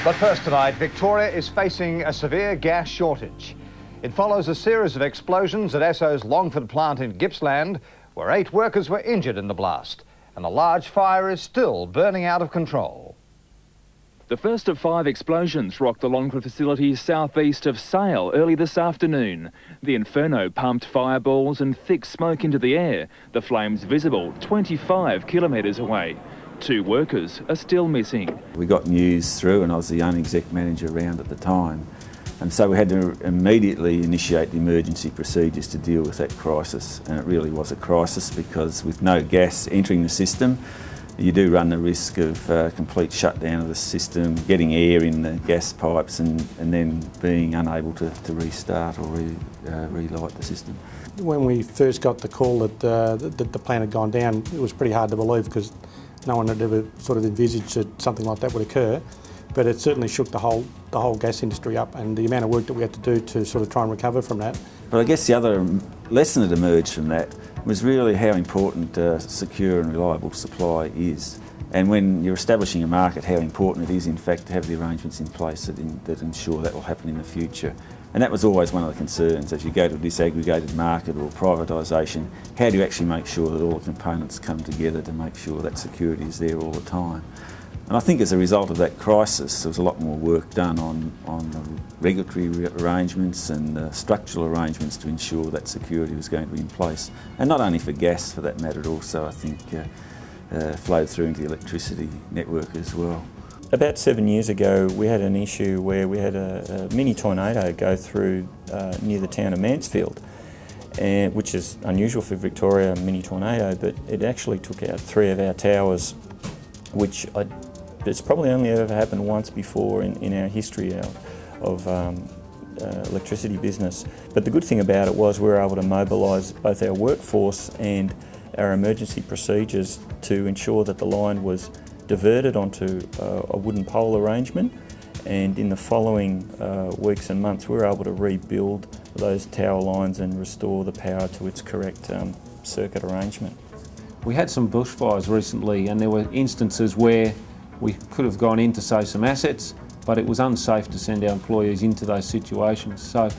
But first tonight, Victoria is facing a severe gas shortage. It follows a series of explosions at Esso's Longford plant in Gippsland, where 8 workers were injured in the blast, and a large fire is still burning out of control. The first of 5 explosions rocked the Longford facility southeast of Sale early this afternoon. The inferno pumped fireballs and thick smoke into the air, the flames visible 25 kilometres away. 2 workers are still missing. We got news through, and I was the only exec manager around at the time, and so we had to immediately initiate the emergency procedures to deal with that crisis. And it really was a crisis, because with no gas entering the system, you do run the risk of complete shutdown of the system, getting air in the gas pipes and then being unable to restart or relight the system. When we first got the call that the plant had gone down, it was pretty hard to believe, because no one had ever sort of envisaged that something like that would occur. But it certainly shook the whole gas industry up, and the amount of work that we had to do to sort of try and recover from that. But I guess the other lesson that emerged from that was really how important secure and reliable supply is. And when you're establishing a market, how important it is, in fact, to have the arrangements in place that ensure that will happen in the future. And that was always one of the concerns. As you go to a disaggregated market or privatisation, how do you actually make sure that all the components come together to make sure that security is there all the time? And I think as a result of that crisis, there was a lot more work done on the regulatory arrangements and the structural arrangements to ensure that security was going to be in place. And not only for gas, for that matter, also I think flowed through into the electricity network as well. About 7 years ago, we had an issue where we had a mini tornado go through near the town of Mansfield, which is unusual for Victoria, a mini tornado, but it actually took out 3 of our towers, which it's probably only ever happened once before in our history of electricity business. But the good thing about it was we were able to mobilise both our workforce and our emergency procedures to ensure that the line was diverted onto a wooden pole arrangement, and in the following weeks and months we were able to rebuild those tower lines and restore the power to its correct circuit arrangement. We had some bushfires recently, and there were instances where we could have gone in to save some assets, but it was unsafe to send our employees into those situations. So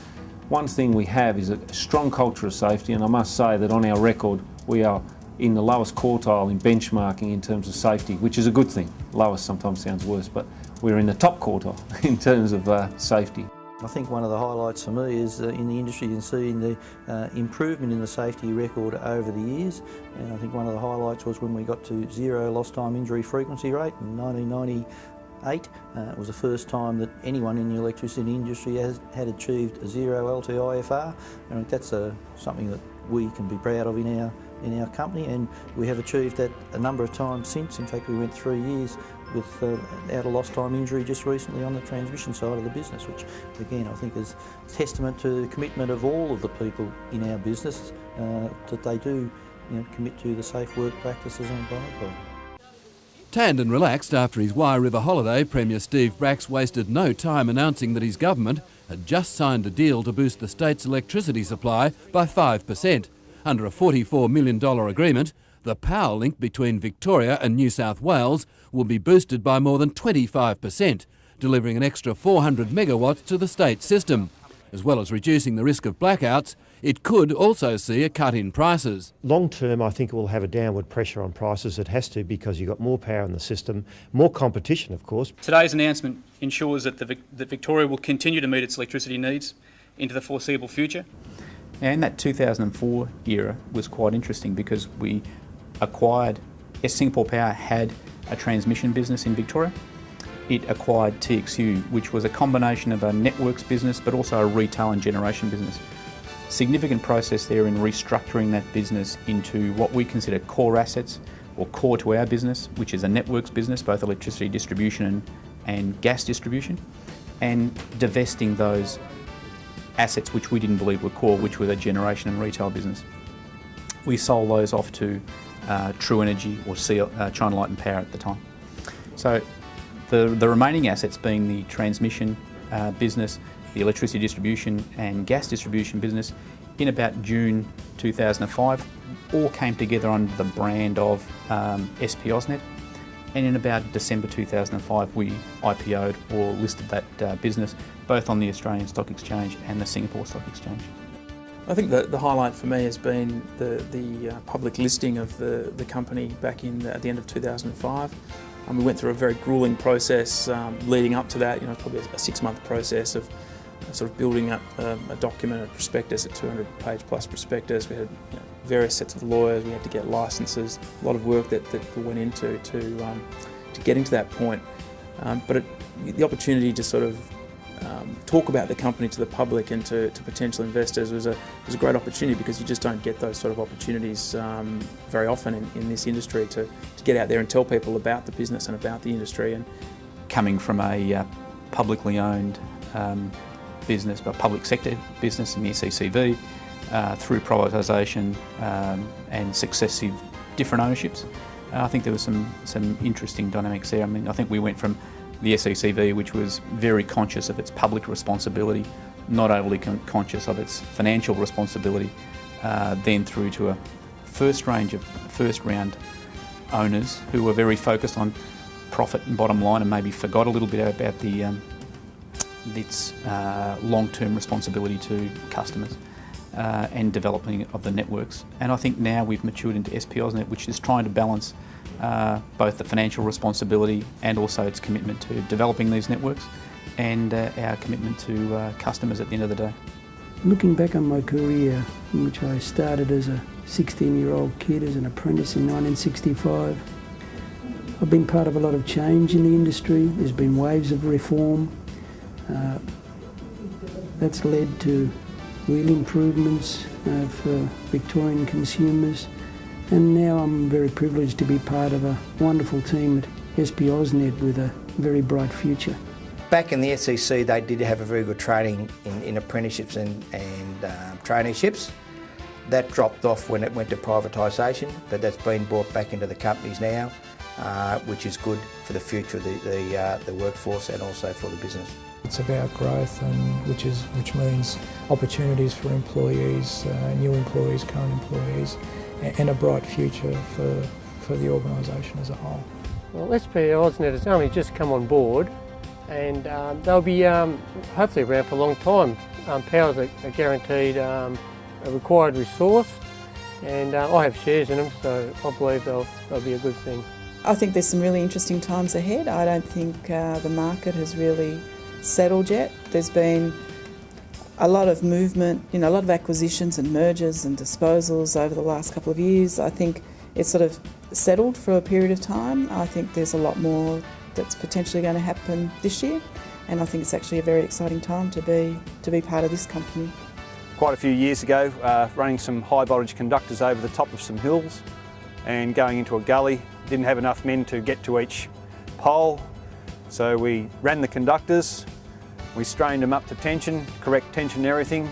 one thing we have is a strong culture of safety, and I must say that on our record we are in the lowest quartile in benchmarking in terms of safety, which is a good thing. Lowest sometimes sounds worse, but we're in the top quartile in terms of safety. I think one of the highlights for me is in the industry you can see the improvement in the safety record over the years, and I think one of the highlights was when we got to 0 lost time injury frequency rate in 1998. It was the first time that anyone in the electricity industry had achieved a 0 LTIFR, and I think that's something that we can be proud of in our company, and we have achieved that a number of times since. In fact, we went 3 years without a lost time injury just recently on the transmission side of the business, which again I think is testament to the commitment of all of the people in our business that they do commit to the safe work practices on Biocloud. Tanned and relaxed after his Wye River holiday, Premier Steve Bracks wasted no time announcing that his government had just signed a deal to boost the state's electricity supply by 5%. Under a $44 million agreement, the power link between Victoria and New South Wales will be boosted by more than 25%, delivering an extra 400 megawatts to the state system. As well as reducing the risk of blackouts, it could also see a cut in prices. Long term, I think it will have a downward pressure on prices. It has to, because you've got more power in the system, more competition, of course. Today's announcement ensures that that Victoria will continue to meet its electricity needs into the foreseeable future. Now, in that 2004 era was quite interesting, because we acquired, Singapore Power had a transmission business in Victoria. It acquired TXU, which was a combination of a networks business but also a retail and generation business. Significant process there in restructuring that business into what we consider core assets, or core to our business, which is a networks business, both electricity distribution and gas distribution, and divesting those assets which we didn't believe were core, which were the generation and retail business. We sold those off to True Energy, or China Light and Power at the time. So the remaining assets, being the transmission business, the electricity distribution and gas distribution business, in about June 2005, all came together under the brand of SP AusNet. and in about December 2005 we IPO'd or listed that business both on the Australian Stock Exchange and the Singapore Stock Exchange. I think the highlight for me has been the public listing of the company back at the end of 2005. We went through a very gruelling process leading up to that, probably a 6-month process of sort of building up a document, a prospectus, a 200-page plus prospectus. We had various sets of lawyers, we had to get licences, a lot of work that went into to getting to that point. But the opportunity to sort of talk about the company to the public and to potential investors was a great opportunity, because you just don't get those sort of opportunities very often in this industry to get out there and tell people about the business and about the industry. And coming from a publicly owned business, but public sector business in the SECV, through privatisation and successive different ownerships, I think there was some interesting dynamics there. I mean, I think we went from the SECV, which was very conscious of its public responsibility, not overly conscious of its financial responsibility, then through to a first round owners who were very focused on profit and bottom line, and maybe forgot a little bit about its long-term responsibility to customers and developing of the networks. And I think now we've matured into SP AusNet, which is trying to balance both the financial responsibility and also its commitment to developing these networks and our commitment to customers at the end of the day. Looking back on my career, in which I started as a 16-year-old kid as an apprentice in 1965, I've been part of a lot of change in the industry. There's been waves of reform. That's led to real improvements for Victorian consumers. And now I'm very privileged to be part of a wonderful team at SP AusNet with a very bright future. Back in the SEC, they did have a very good training in apprenticeships and traineeships. That dropped off when it went to privatisation, but that's been brought back into the companies now, which is good for the future of the workforce and also for the business. It's about growth, which means opportunities for employees, new employees, current employees, and a bright future for the organisation as a whole. Well, SP AusNet has only just come on board, and they'll be hopefully around for a long time. Power's a guaranteed a required resource, and I have shares in them, so I believe they'll be a good thing. I think there's some really interesting times ahead. I don't think the market has really settled yet. There's been a lot of movement, a lot of acquisitions and mergers and disposals over the last couple of years. I think it's sort of settled for a period of time. I think there's a lot more that's potentially going to happen this year, and I think it's actually a very exciting time to be part of this company. Quite a few years ago, running some high voltage conductors over the top of some hills and going into a gully. Didn't have enough men to get to each pole, so we ran the conductors. We strained them up to tension, correct tension and everything.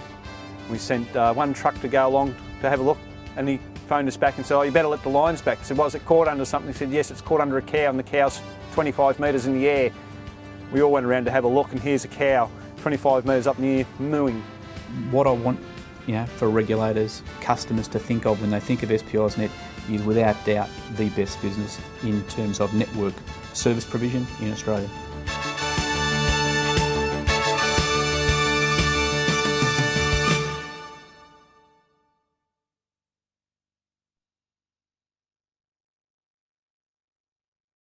We sent one truck to go along to have a look, and he phoned us back and said, "Oh, you better let the lines back." I said, "Was it caught under something?" He said, "Yes, it's caught under a cow, and the cow's 25 metres in the air." We all went around to have a look, and here's a cow 25 metres up in the air mooing. What I want for regulators, customers to think of when they think of SP AusNet is without doubt the best business in terms of network service provision in Australia.